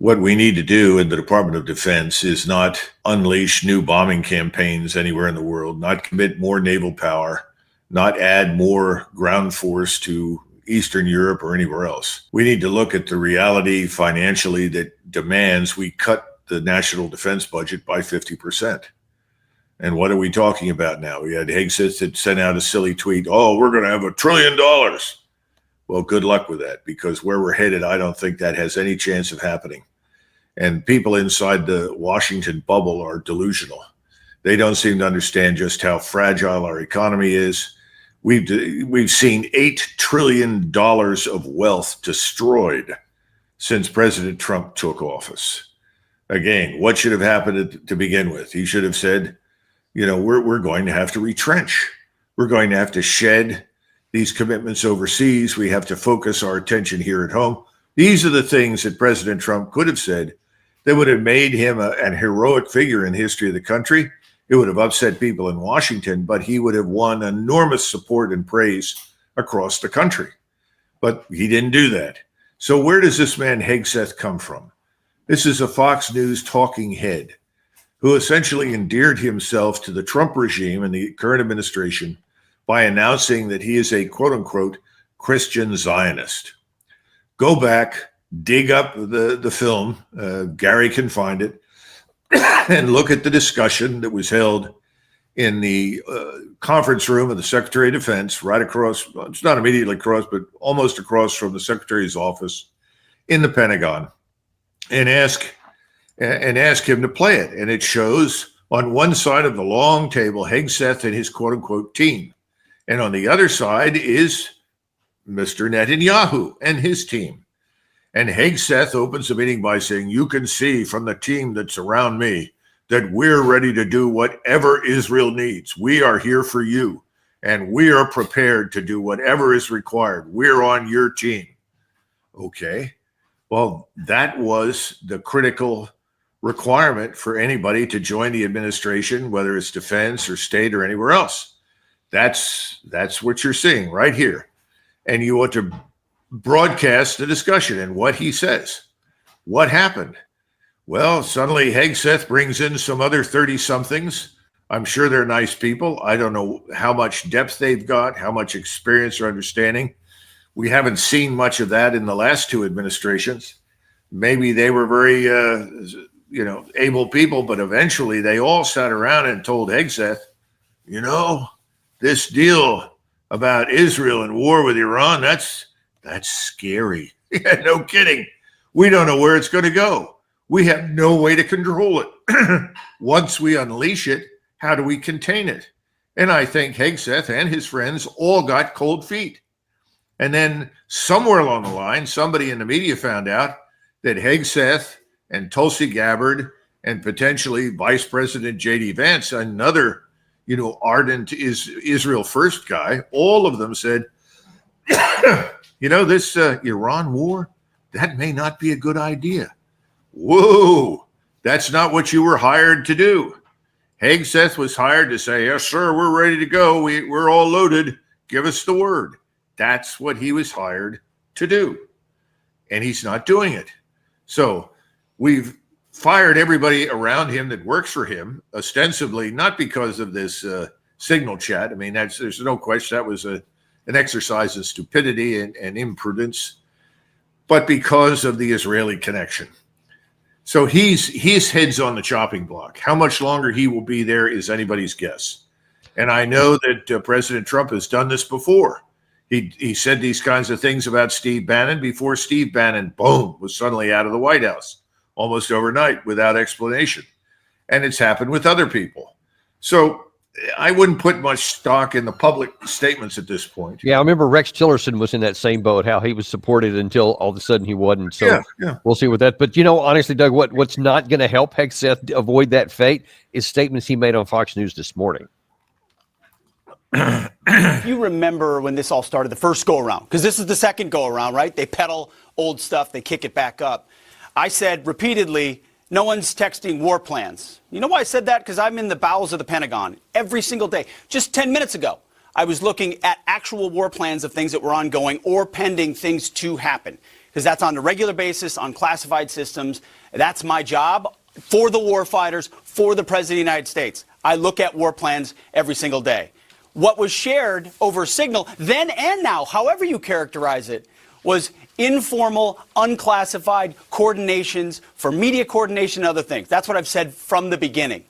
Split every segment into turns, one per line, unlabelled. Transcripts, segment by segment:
what we need to do in the Department of Defense is not unleash new bombing campaigns anywhere in the world, not commit more naval power, not add more ground force to Eastern Europe or anywhere else. We need to look at the reality financially that demands we cut the national defense budget by 50%. And what are we talking about now? We had Hegseth that sent out a silly tweet, oh, we're going to have $1 trillion. Well, good luck with that, because where we're headed, I don't think that has any chance of happening. And people inside the Washington bubble are delusional. They don't seem to understand just how fragile our economy is. We've seen $8 trillion of wealth destroyed since President Trump took office. Again, what should have happened to begin with? He should have said, we're going to have to retrench. We're going to have to shed these commitments overseas. We have to focus our attention here at home. These are the things that President Trump could have said that would have made him an heroic figure in the history of the country. It would have upset people in Washington, but he would have won enormous support and praise across the country. But he didn't do that. So where does this man Hegseth come from? This is a Fox News talking head who essentially endeared himself to the Trump regime and the current administration by announcing that he is a quote unquote Christian Zionist. Go back, dig up the film, Gary can find it, and look at the discussion that was held in the conference room of the Secretary of Defense, right across, it's not immediately across, but almost across from the Secretary's office in the Pentagon, and ask him to play it. And it shows on one side of the long table, Hegseth and his quote unquote team. And on the other side is Mr. Netanyahu and his team. And Hegseth opens the meeting by saying, you can see from the team that's around me that we're ready to do whatever Israel needs. We are here for you, and we are prepared to do whatever is required. We're on your team. Okay. Well, that was the critical requirement for anybody to join the administration, whether it's defense or state or anywhere else. That's what you're seeing right here. And you want to broadcast the discussion and what he says. What happened? Well, suddenly Hegseth brings in some other 30-somethings. I'm sure they're nice people. I don't know how much depth they've got, how much experience or understanding. We haven't seen much of that in the last two administrations. Maybe they were very, able people, but eventually they all sat around and told Hegseth, this deal about Israel and war with Iran, that's scary. Yeah, no kidding. We don't know where it's going to go. We have no way to control it. Once we unleash it, how do we contain it? And I think Hegseth and his friends all got cold feet. And then somewhere along the line, somebody in the media found out that Hegseth and Tulsi Gabbard and potentially Vice President J.D. Vance, another, ardent Israel first guy, all of them said, this Iran war, that may not be a good idea. Whoa, that's not what you were hired to do. Hegseth was hired to say, yes, sir, we're ready to go. We're all loaded. Give us the word. That's what he was hired to do. And he's not doing it. So we've fired everybody around him that works for him, ostensibly, not because of this signal chat. I mean, there's no question that was an exercise in stupidity and imprudence, but because of the Israeli connection. So his head's on the chopping block. How much longer he will be there is anybody's guess. And I know that President Trump has done this before. He said these kinds of things about Steve Bannon before Steve Bannon, boom, was suddenly out of the White House almost overnight without explanation. And it's happened with other people. So I wouldn't put much stock in the public statements at this point.
Yeah, I remember Rex Tillerson was in that same boat, how he was supported until all of a sudden he wasn't. So yeah. We'll see with that. But, honestly, Doug, what's not going to help Hegseth avoid that fate is statements he made on Fox News this morning.
You remember when this all started, the first go-around, because this is the second go-around, right? They peddle old stuff, they kick it back up. I said repeatedly, no one's texting war plans. You know why I said that? Because I'm in the bowels of the Pentagon every single day. Just 10 minutes ago, I was looking at actual war plans of things that were ongoing or pending things to happen. because that's on a regular basis on classified systems. That's my job for the war fighters, for the President of the United States. I look at war plans every single day. What was shared over Signal, then and now, however you characterize it, was informal, unclassified coordinations for media coordination and other things. That's what I've said from the beginning.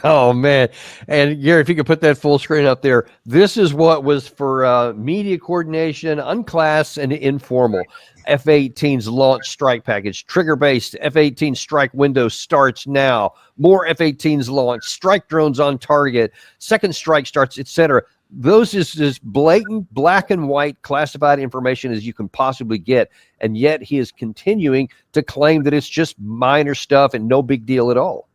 Oh, man. And Gary, if you could put that full screen up there, this is what was for media coordination, unclass and informal. F-18's launch strike package, trigger-based F-18 strike window starts now. More F-18s launch, strike drones on target, second strike starts, etc. Those is as blatant black and white classified information as you can possibly get. And yet he is continuing to claim that it's just minor stuff and no big deal at all.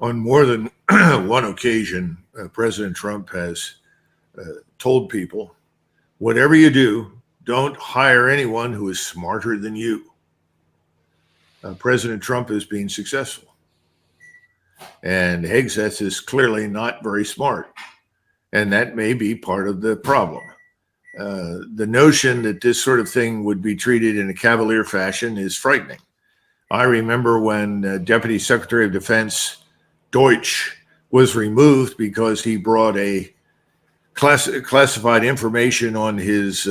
On more than one occasion, President Trump has told people, whatever you do, don't hire anyone who is smarter than you. President Trump is being successful. And Hegseth is clearly not very smart. And that may be part of the problem. The notion that this sort of thing would be treated in a cavalier fashion is frightening. I remember when Deputy Secretary of Defense Deutsch was removed because he brought a classified information on his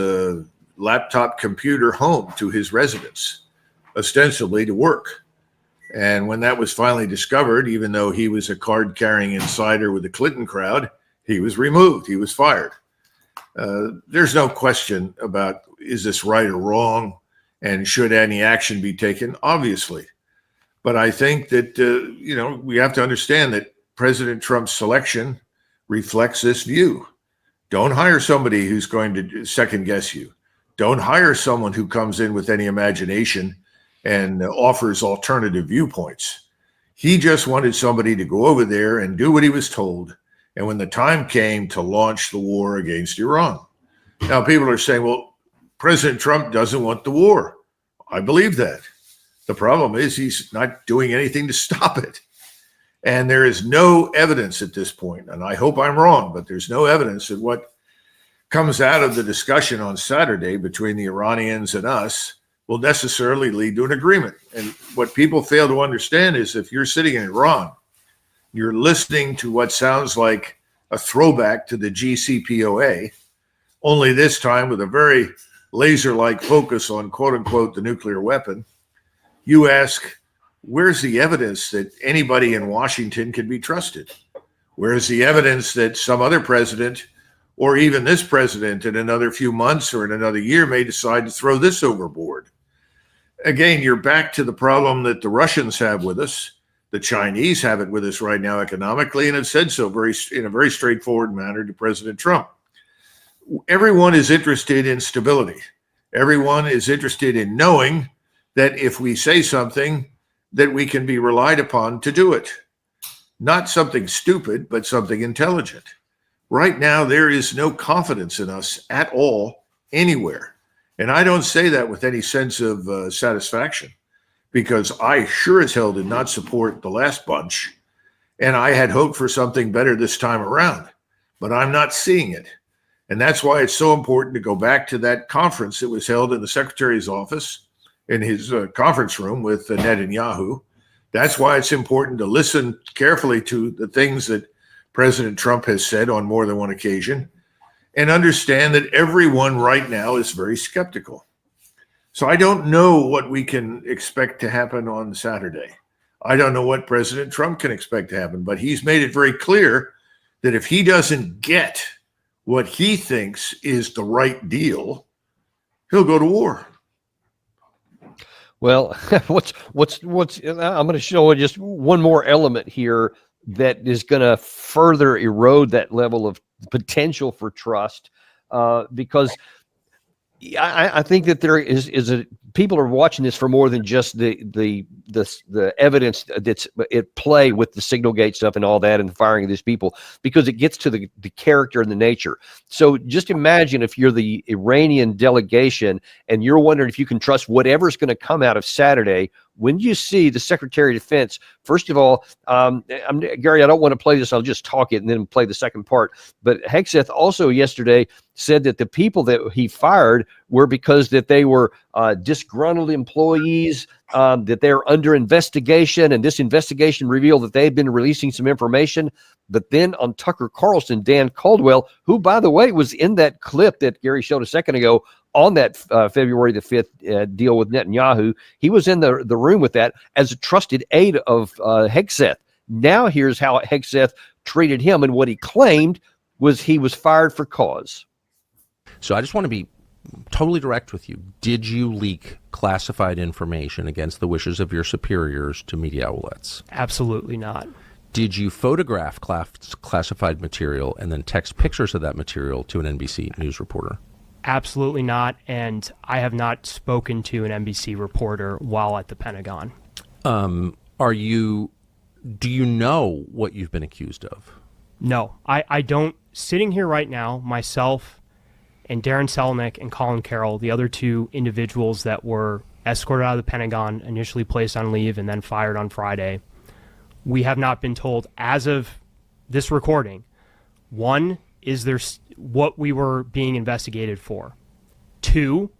laptop computer home to his residence, ostensibly to work. And when that was finally discovered, even though he was a card-carrying insider with the Clinton crowd, he was removed. He was fired. There's no question about, is this right or wrong, and should any action be taken? Obviously. But I think that, we have to understand that President Trump's selection reflects this view. Don't hire somebody who's going to second guess you. Don't hire someone who comes in with any imagination and offers alternative viewpoints. He just wanted somebody to go over there and do what he was told. And when the time came to launch the war against Iran. Now, people are saying, well, President Trump doesn't want the war. I believe that. The problem is he's not doing anything to stop it. And there is no evidence at this point, and I hope I'm wrong, but there's no evidence that what comes out of the discussion on Saturday between the Iranians and us will necessarily lead to an agreement. And what people fail to understand is if you're sitting in Iran, you're listening to what sounds like a throwback to the JCPOA, only this time with a very laser-like focus on, quote unquote, the nuclear weapon. You ask, where's the evidence that anybody in Washington can be trusted? Where's the evidence that some other president, or even this president in another few months or in another year, may decide to throw this overboard? Again, you're back to the problem that the Russians have with us. The Chinese have it with us right now economically, and have said so in a very straightforward manner to President Trump. Everyone is interested in stability. Everyone is interested in knowing that if we say something, that we can be relied upon to do it. Not something stupid, but something intelligent. Right now, there is no confidence in us at all, anywhere. And I don't say that with any sense of satisfaction, because I sure as hell did not support the last bunch, and I had hoped for something better this time around, but I'm not seeing it. And that's why it's so important to go back to that conference that was held in the Secretary's office, in his conference room with Netanyahu. That's why it's important to listen carefully to the things that President Trump has said on more than one occasion, and understand that everyone right now is very skeptical. So I don't know what we can expect to happen on Saturday. I don't know what President Trump can expect to happen, but he's made it very clear that if he doesn't get what he thinks is the right deal, he'll go to war.
Well, I'm going to show just one more element here that is going to further erode that level of potential for trust, because I think that there is a people are watching this for more than just the evidence that's at play with the signal gate stuff and all that and the firing of these people, because it gets to the character and the nature. So just imagine if you're the Iranian delegation and you're wondering if you can trust whatever's going to come out of Saturday. When you see the Secretary of Defense, first of all, Gary, I don't want to play this. I'll just talk it and then play the second part. But Hegseth also yesterday said that the people that he fired were because that they were disgruntled employees, that they're under investigation, and this investigation revealed that they've been releasing some information. But then on Tucker Carlson, Dan Caldwell, who, by the way, was in that clip that Gary showed a second ago on that February the 5th deal with Netanyahu, he was in the room with that as a trusted aide of Hegseth. Now here's how Hegseth treated him, and what he claimed was he was fired for cause.
So I just want to be totally direct with you. Did you leak classified information against the wishes of your superiors to media outlets?
Absolutely not.
Did you photograph classified material and then text pictures of that material to an NBC News reporter?
Absolutely not, and I have not spoken to an NBC reporter while at the Pentagon.
Do you know what you've been accused of?
No, I don't. Sitting here right now, myself and Darren Selnick and Colin Carroll, the other two individuals that were escorted out of the Pentagon, initially placed on leave and then fired on Friday, we have not been told as of this recording, one, is there what we were being investigated for? Two,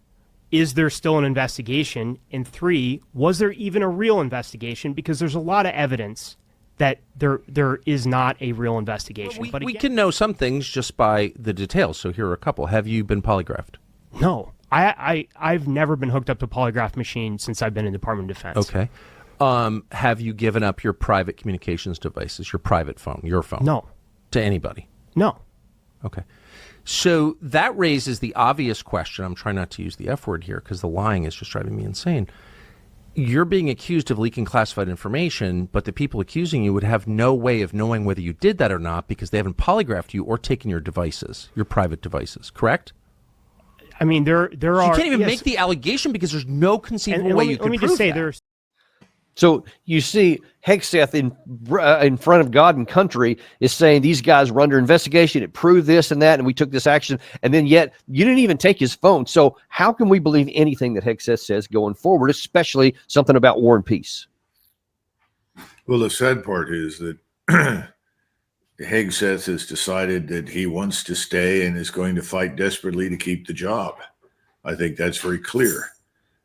is there still an investigation? And three, was there even a real investigation? Because there's a lot of evidence that there is not a real investigation.
But we can know some things just by the details. So here are a couple. Have you been polygraphed?
No. I've never been hooked up to a polygraph machine since I've been in the Department of Defense.
Okay. Have you given up your private communications devices, your private phone, your phone?
No.
To anybody?
No.
Okay. So that raises the obvious question. I'm trying not to use the F word here because the lying is just driving me insane. You're being accused of leaking classified information, but the people accusing you would have no way of knowing whether you did that or not because they haven't polygraphed you or taken your devices, your private devices, correct?
I mean, there are...
You can't even make the allegation because there's no conceivable way you could prove that.
There's...
So you see, Hegseth in front of God and country is saying these guys were under investigation. It proved this and that, and we took this action. And then yet you didn't even take his phone. So how can we believe anything that Hegseth says going forward, especially something about war and peace?
Well, the sad part is that Hegseth has decided that he wants to stay and is going to fight desperately to keep the job. I think that's very clear.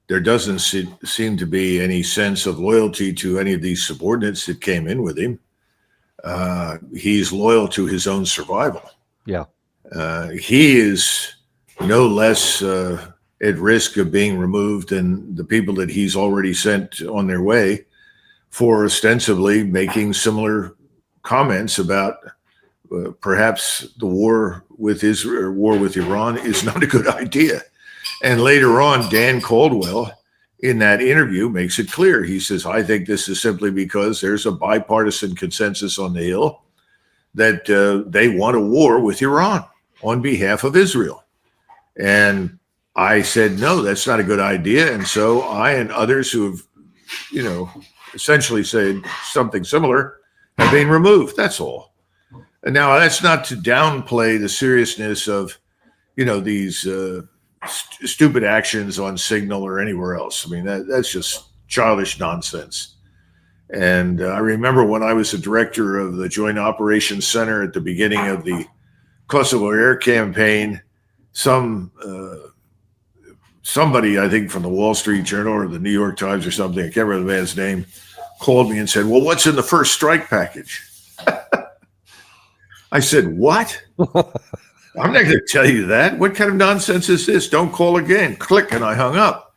There doesn't seem to be any sense of loyalty to any of these subordinates that came in with him. He's loyal to his own survival.
Yeah.
He is no less at risk of being removed than the people that he's already sent on their way for ostensibly making similar comments about perhaps the war with Israel or war with Iran is not a good idea. And later on, Dan Caldwell, in that interview, makes it clear. He says, I think this is simply because there's a bipartisan consensus on the Hill that they want a war with Iran on behalf of Israel. And I said, no, that's not a good idea. And so I and others who have, essentially said something similar have been removed. That's all. And now that's not to downplay the seriousness of, these stupid actions on Signal or anywhere else. I mean, that's just childish nonsense. And I remember when I was the director of the Joint Operations Center at the beginning of the Kosovo Air Campaign, somebody, I think from the Wall Street Journal or the New York Times or something, I can't remember the man's name, called me and said, well, what's in the first strike package? I said, what? I'm not going to tell you that. What kind of nonsense is this? Don't call again. Click, and I hung up.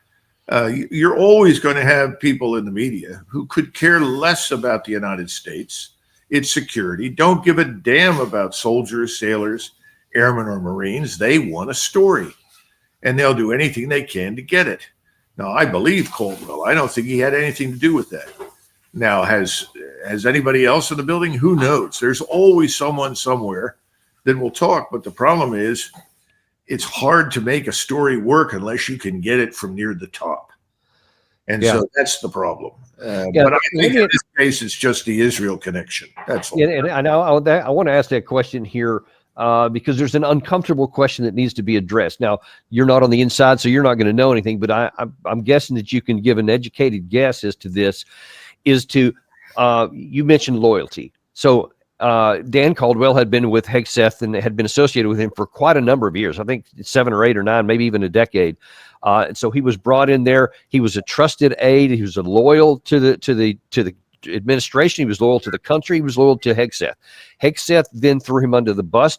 You're always going to have people in the media who could care less about the United States, its security, don't give a damn about soldiers, sailors, airmen, or Marines. They want a story, and they'll do anything they can to get it. Now, I believe Caldwell. I don't think he had anything to do with that. Now, has anybody else in the building? Who knows? There's always someone somewhere that will talk. But the problem is it's hard to make a story work unless you can get it from near the top. And
Yeah.
so that's the problem.
Yeah,
but I
let
think
me-
in this case, it's just the Israel connection. That's all.
And I know I want to ask that question here because there's an uncomfortable question that needs to be addressed. Now, you're not on the inside, so you're not going to know anything, but I'm guessing that you can give an educated guess as to this. You mentioned loyalty. So Dan Caldwell had been with Hegseth and had been associated with him for quite a number of years. I think 7 or 8 or 9, maybe even a decade. And so he was brought in there. He was a trusted aide. He was loyal to the administration. He was loyal to the country. He was loyal to Hegseth. Hegseth then threw him under the bus.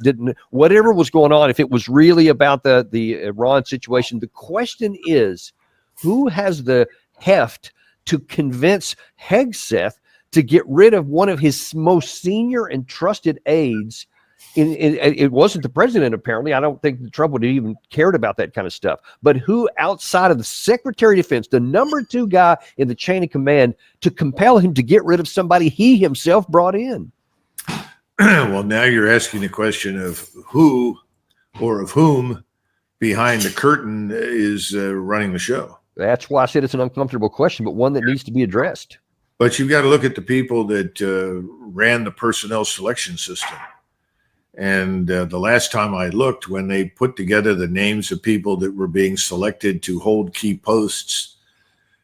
Whatever was going on, if it was really about the Iran situation, the question is, who has the heft to convince Hegseth to get rid of one of his most senior and trusted aides? It wasn't the president, apparently. I don't think Trump would have even cared about that kind of stuff. But who outside of the Secretary of Defense, the number 2 guy in the chain of command, to compel him to get rid of somebody he himself brought in?
Well, now you're asking the question of who or of whom behind the curtain is running the show.
That's why I said it's an uncomfortable question, but one that needs to be addressed.
But you've got to look at the people that ran the personnel selection system. And the last time I looked, when they put together the names of people that were being selected to hold key posts,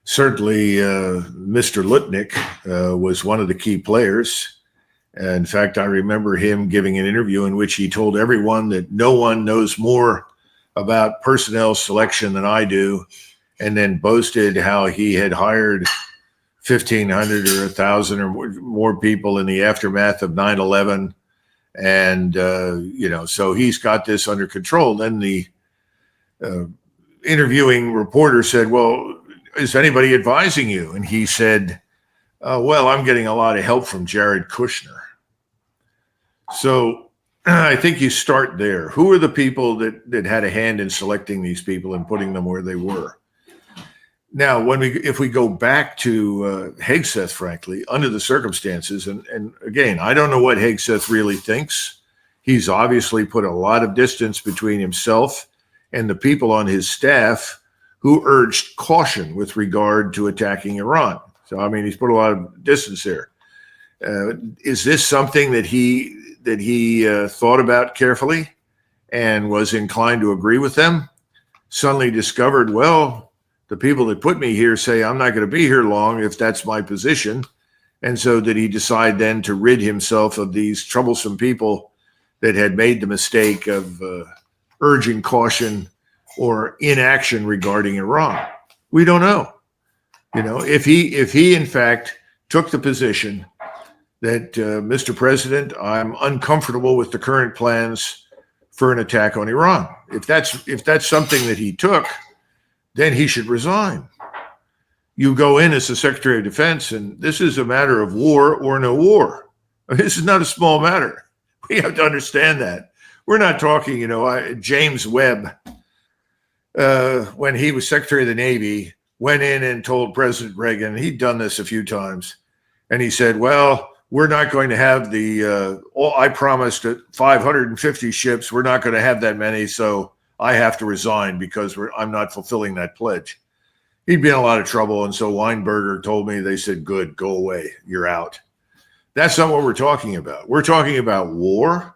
certainly Mr. Lutnick was one of the key players. In fact, I remember him giving an interview in which he told everyone that no one knows more about personnel selection than I do, and then boasted how he had hired 1,500 or 1,000 or more people in the aftermath of 9/11. And, so he's got this under control. Then the interviewing reporter said, well, is anybody advising you? And he said, well, I'm getting a lot of help from Jared Kushner. So I think you start there. Who are the people that had a hand in selecting these people and putting them where they were? Now, if we go back to Hegseth, frankly, under the circumstances, and again, I don't know what Hegseth really thinks. He's obviously put a lot of distance between himself and the people on his staff who urged caution with regard to attacking Iran. So, I mean, he's put a lot of distance there. Is this something that he thought about carefully and was inclined to agree with them? Suddenly discovered, well, the people that put me here say I'm not going to be here long if that's my position. And so did he decide then to rid himself of these troublesome people that had made the mistake of urging caution or inaction regarding Iran? We don't know. If he in fact took the position that Mr. President, I'm uncomfortable with the current plans for an attack on Iran. If that's something that he took, then he should resign. You go in as the Secretary of Defense, and this is a matter of war or no war. This is not a small matter. We have to understand that. We're not talking, James Webb, when he was Secretary of the Navy, went in and told President Reagan, he'd done this a few times, and he said, well, we're not going to have I promised 550 ships. We're not going to have that many, so I have to resign because I'm not fulfilling that pledge. He'd be in a lot of trouble. And so Weinberger told me, they said, good, go away. You're out. That's not what we're talking about. We're talking about war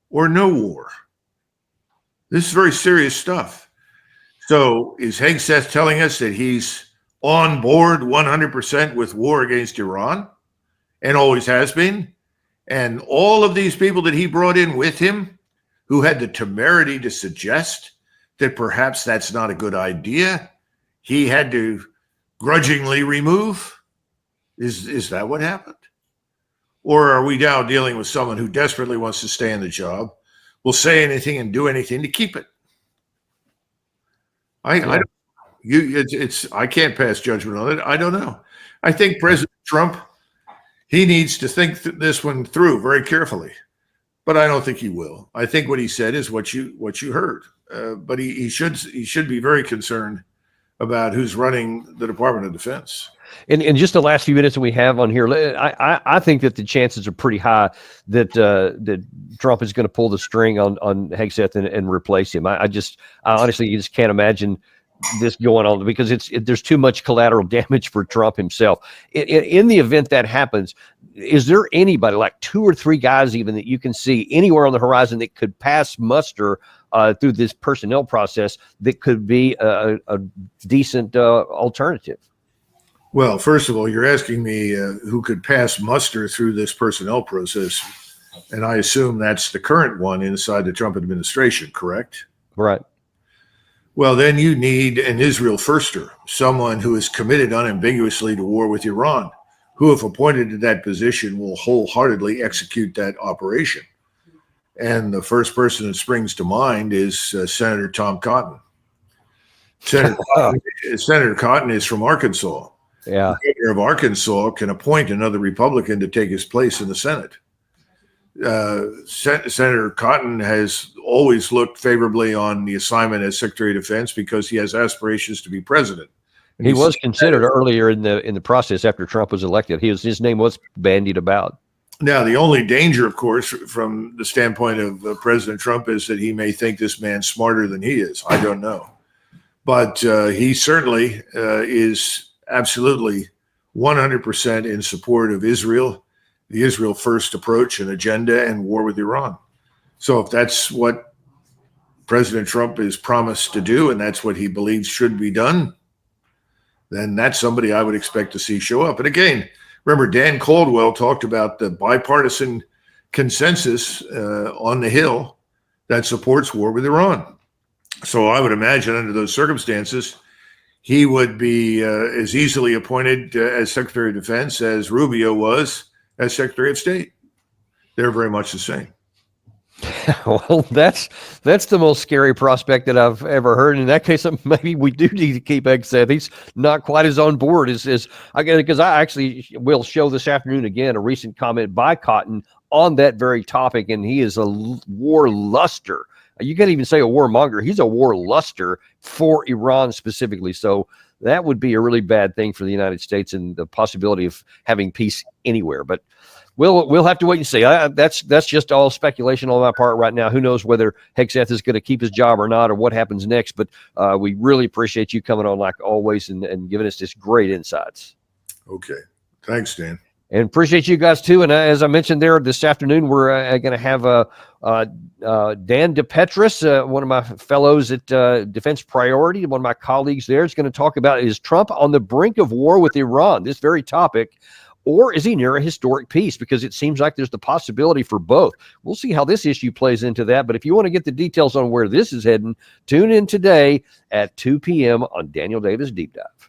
or no war. This is very serious stuff. So is Hegseth telling us that he's on board 100% with war against Iran and always has been? And all of these people that he brought in with him, who had the temerity to suggest that perhaps that's not a good idea, he had to grudgingly remove? Is that what happened? Or are we now dealing with someone who desperately wants to stay in the job, will say anything and do anything to keep it? I can't pass judgment on it. I don't know. I think President Trump, he needs to think this one through very carefully. But I don't think he will. I think what he said is what you heard. But he should be very concerned about who's running the Department of Defense.
In just the last few minutes that we have on here, I think that the chances are pretty high that Trump is going to pull the string on Hegseth and replace him. I honestly just can't imagine this going on, because there's too much collateral damage for Trump himself. In the event that happens, is there anybody, like 2 or 3 guys even, that you can see anywhere on the horizon that could pass muster through this personnel process that could be a decent alternative?
Well, first of all, you're asking me who could pass muster through this personnel process, and I assume that's the current one inside the Trump administration, correct?
Right.
Well, then you need an Israel firster, someone who is committed unambiguously to war with Iran, who, if appointed to that position, will wholeheartedly execute that operation. And the first person that springs to mind is Senator Tom Cotton. Senator Cotton is from Arkansas.
Yeah.
The governor of Arkansas can appoint another Republican to take his place in the Senate. Senator Cotton has always looked favorably on the assignment as Secretary of Defense because he has aspirations to be president. And
he was considered earlier in the process after Trump was elected. His name was bandied about.
Now, the only danger, of course, from the standpoint of President Trump is that he may think this man's smarter than he is. I don't know. But he certainly is absolutely 100% in support of Israel, the Israel first approach and agenda, and war with Iran. So if that's what President Trump is promised to do, and that's what he believes should be done, then that's somebody I would expect to see show up. And again, remember, Dan Caldwell talked about the bipartisan consensus on the Hill that supports war with Iran. So I would imagine under those circumstances, he would be as easily appointed as Secretary of Defense as Rubio was as Secretary of State. They're very much the same.
Well, that's the most scary prospect that I've ever heard. In that case, maybe we do need to keep Hegseth. He's not quite as on board as because I actually will show this afternoon again a recent comment by Cotton on that very topic, and he is a war luster. You can't even say a warmonger. He's a war luster for Iran specifically. So that would be a really bad thing for the United States and the possibility of having peace anywhere. But we'll have to wait and see. That's just all speculation on my part right now. Who knows whether Hegseth is going to keep his job or not, or what happens next. But we really appreciate you coming on like always and giving us this great insights.
Okay. Thanks, Dan.
And appreciate you guys too. And as I mentioned there this afternoon, we're going to have Dan DePetris, one of my fellows at Defense Priority, one of my colleagues there, is going to talk about, is Trump on the brink of war with Iran, this very topic, or is he near a historic peace? Because it seems like there's the possibility for both. We'll see how this issue plays into that. But if you want to get the details on where this is heading, tune in today at 2 p.m. on Daniel Davis Deep Dive.